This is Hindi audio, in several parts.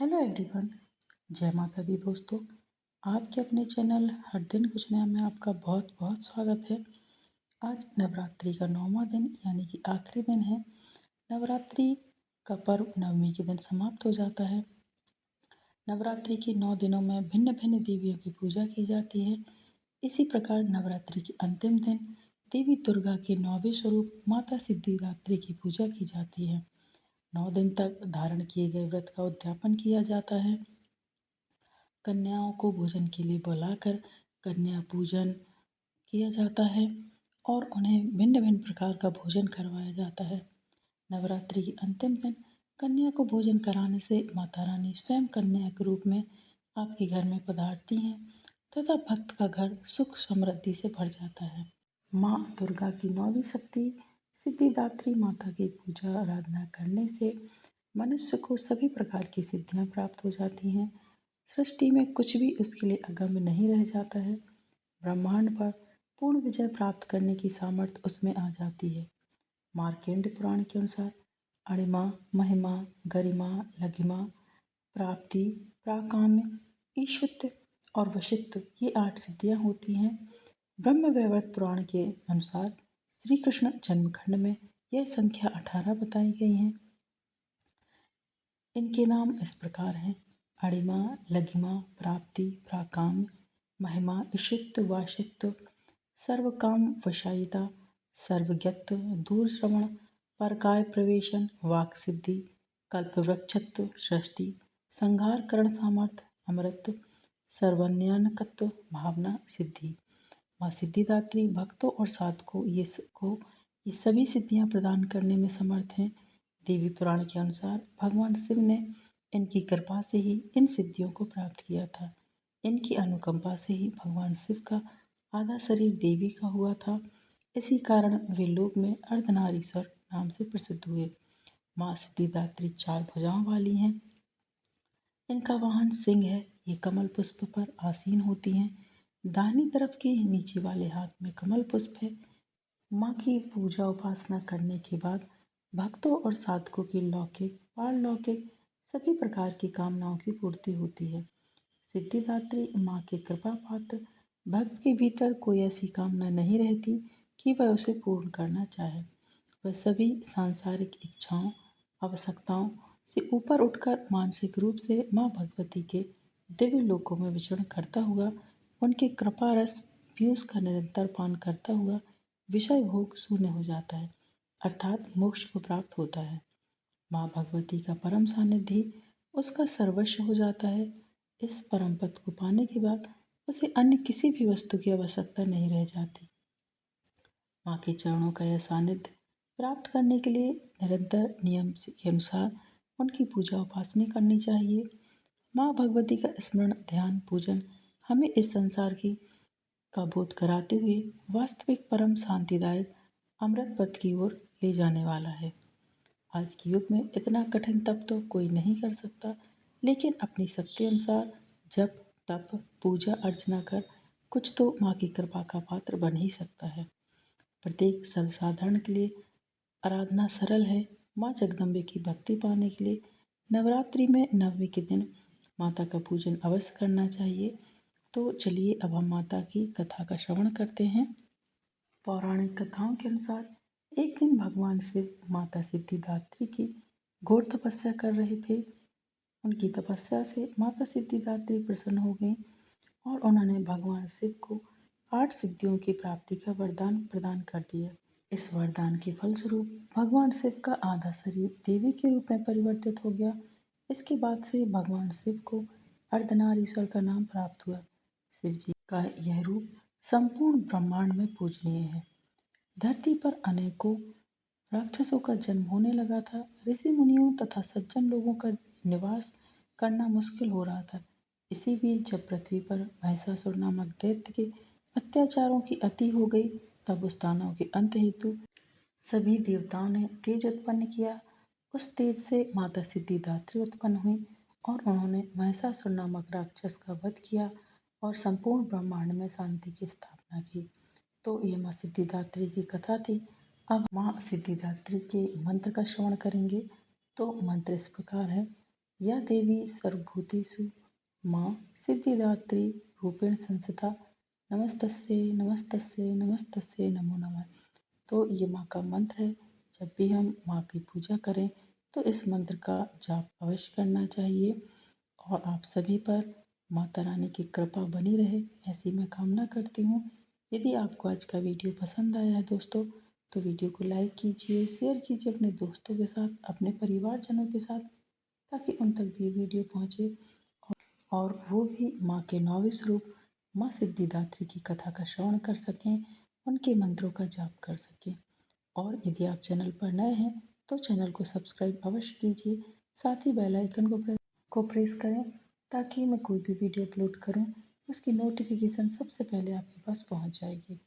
Hello everyone. जय माता दी दोस्तों। आपके अपने चैनल हर दिन कुछ नया में आपका बहुत बहुत स्वागत है। आज नवरात्रि का 9वां दिन यानी कि आखिरी दिन है। नवरात्रि का पर्व नवमी के दिन समाप्त हो जाता है। नवरात्रि के 9 दिनों में भिन्न भिन्न देवियों की पूजा की जाती है। इसी प्रकार नवरात्रि के अंतिम दिन देवी दुर्गा के 9वें स्वरूप माता सिद्धिदात्री की पूजा की जाती है। 9 दिन तक धारण किए गए व्रत का उद्यापन किया जाता है। कन्याओं को भोजन के लिए बुलाकर कन्या पूजन किया जाता है और उन्हें भिन्न भिन्न प्रकार का भोजन करवाया जाता है। नवरात्रि के अंतिम दिन कन्या को भोजन कराने से माता रानी स्वयं कन्या के रूप में आपके घर में पधारती हैं तथा भक्त का घर सुख समृद्धि से भर जाता है। माँ दुर्गा की 9वीं शक्ति सिद्धिदात्री माता की पूजा आराधना करने से मनुष्य को सभी प्रकार की सिद्धियां प्राप्त हो जाती हैं। सृष्टि में कुछ भी उसके लिए अगम्य नहीं रह जाता है। ब्रह्मांड पर पूर्ण विजय प्राप्त करने की सामर्थ्य उसमें आ जाती है। मार्कंडेय पुराण के अनुसार अणिमा, महिमा, गरिमा, लघिमा, प्राप्ति, प्राकाम्य, ईश्वत्य और वशित्व ये 8 सिद्धियां होती हैं। ब्रह्म वैवर्त पुराण के अनुसार श्री कृष्ण जन्मखंड में यह संख्या 18 बताई गई है। इनके नाम इस प्रकार हैं: अणिमा, लघिमा, प्राप्ति, प्राकाम्य, महिमा, ईशित्व, वाशित्व, सर्वकाम वशायिता, सर्वज्ञत्व, दूरश्रवण, परकाय प्रवेशन, वाक् सिद्धि, कल्पवृक्षत्व, सृष्टि, संहार करण सामर्थ्य, अमृतत्व, सर्वज्ञानकत्व, भावना, सिद्धि। माँ सिद्धिदात्री भक्तों और साधकों ये सभी सिद्धियां प्रदान करने में समर्थ हैं। देवी पुराण के अनुसार भगवान शिव ने इनकी कृपा से ही इन सिद्धियों को प्राप्त किया था। इनकी अनुकंपा से ही भगवान शिव का आधा शरीर देवी का हुआ था। इसी कारण वे लोक में अर्धनारीश्वर नाम से प्रसिद्ध हुए। माँ सिद्धिदात्री 4 भुजाओं वाली हैं। इनका वाहन सिंह है। ये कमल पुष्प पर आसीन होती हैं। दाहिनी तरफ के नीचे वाले हाथ में कमल पुष्प है। माँ की पूजा उपासना करने के बाद भक्तों और साधकों की लौकिक पारलौकिक सभी प्रकार की कामनाओं की पूर्ति होती है। सिद्धिदात्री माँ के कृपा पात्र भक्त के भीतर कोई ऐसी कामना नहीं रहती कि वह उसे पूर्ण करना चाहे। वह सभी सांसारिक इच्छाओं आवश्यकताओं से ऊपर उठकर मानसिक रूप से माँ भगवती के दिव्य लोकों में विचरण करता हुआ उनके कृपा रस पीयूष का निरंतर पान करता हुआ विषय भोग शून्य हो जाता है, अर्थात मोक्ष को प्राप्त होता है। माँ भगवती का परम सानिध्य उसका सर्वस्व हो जाता है। इस परम पद को पाने के बाद उसे अन्य किसी भी वस्तु की आवश्यकता नहीं रह जाती। माँ के चरणों का यह सानिध्य प्राप्त करने के लिए निरंतर नियम के अनुसार उनकी पूजा उपासना करनी चाहिए। माँ भगवती का स्मरण ध्यान पूजन हमें इस संसार की का बोध कराते हुए वास्तविक परम शांतिदायक अमृत पथ की ओर ले जाने वाला है। आज के युग में इतना कठिन तप तो कोई नहीं कर सकता, लेकिन अपनी शक्ति अनुसार जप तप पूजा अर्चना कर कुछ तो माँ की कृपा का पात्र बन ही सकता है। प्रत्येक सर्वसाधारण के लिए आराधना सरल है। माँ जगदम्बे की भक्ति पाने के लिए नवरात्रि में नवमी के दिन माता का पूजन अवश्य करना चाहिए। तो चलिए अब हम माता की कथा का श्रवण करते हैं। पौराणिक कथाओं के अनुसार एक दिन भगवान शिव माता सिद्धिदात्री की घोर तपस्या कर रहे थे। उनकी तपस्या से माता सिद्धिदात्री प्रसन्न हो गई और उन्होंने भगवान शिव को 8 सिद्धियों की प्राप्ति का वरदान प्रदान कर दिया। इस वरदान के फलस्वरूप भगवान शिव का आधा शरीर देवी के रूप में परिवर्तित हो गया। इसके बाद से भगवान शिव को अर्धनारीश्वर का नाम प्राप्त हुआ। शिव जी का यह रूप संपूर्ण ब्रह्मांड में पूजनीय है। धरती पर अनेकों राक्षसों का जन्म होने लगा था। ऋषि मुनियों तथा सज्जन लोगों का निवास करना मुश्किल हो रहा था। इसी बीच जब पृथ्वी पर महिषासुर नामक दैत्य के अत्याचारों की अति हो गई, तब उस दानव के अंत हेतु सभी देवताओं ने तेज उत्पन्न किया। उस तेज से माता सिद्धिदात्री उत्पन्न हुई और उन्होंने महिषासुर नामक राक्षस का वध किया और संपूर्ण ब्रह्मांड में शांति की स्थापना की। तो ये माँ सिद्धिदात्री की कथा थी। अब माँ सिद्धिदात्री के मंत्र का श्रवण करेंगे। तो मंत्र इस प्रकार है: या देवी सर्वभूतेषु माँ सिद्धिदात्री रूपेण संस्थिता नमस्तस्यै नमस्तस्यै नमस्तस्यै नमो नमः। तो ये माँ का मंत्र है। जब भी हम माँ की पूजा करें तो इस मंत्र का जाप अवश्य करना चाहिए और आप सभी पर माता रानी की कृपा बनी रहे, ऐसी मैं कामना करती हूँ। यदि आपको आज का वीडियो पसंद आया है दोस्तों, तो वीडियो को लाइक कीजिए, शेयर कीजिए अपने दोस्तों के साथ, अपने परिवारजनों के साथ, ताकि उन तक भी वीडियो पहुँचे और वो भी माँ के 9वें स्वरूप माँ सिद्धिदात्री की कथा का श्रवण कर सकें, उनके मंत्रों का जाप कर सकें। और यदि आप चैनल पर नए हैं तो चैनल को सब्सक्राइब अवश्य कीजिए, साथ ही बेल आइकन को प्रेस करें ताकि मैं कोई भी वीडियो अपलोड करूं उसकी नोटिफिकेशन सबसे पहले आपके पास पहुंच जाएगी।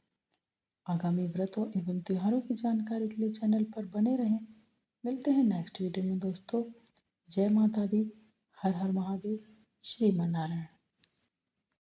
आगामी व्रतों एवं त्योहारों की जानकारी के लिए चैनल पर बने रहें। मिलते हैं नेक्स्ट वीडियो में दोस्तों। जय माता दी, हर हर महादेव, श्रीमन नारायण।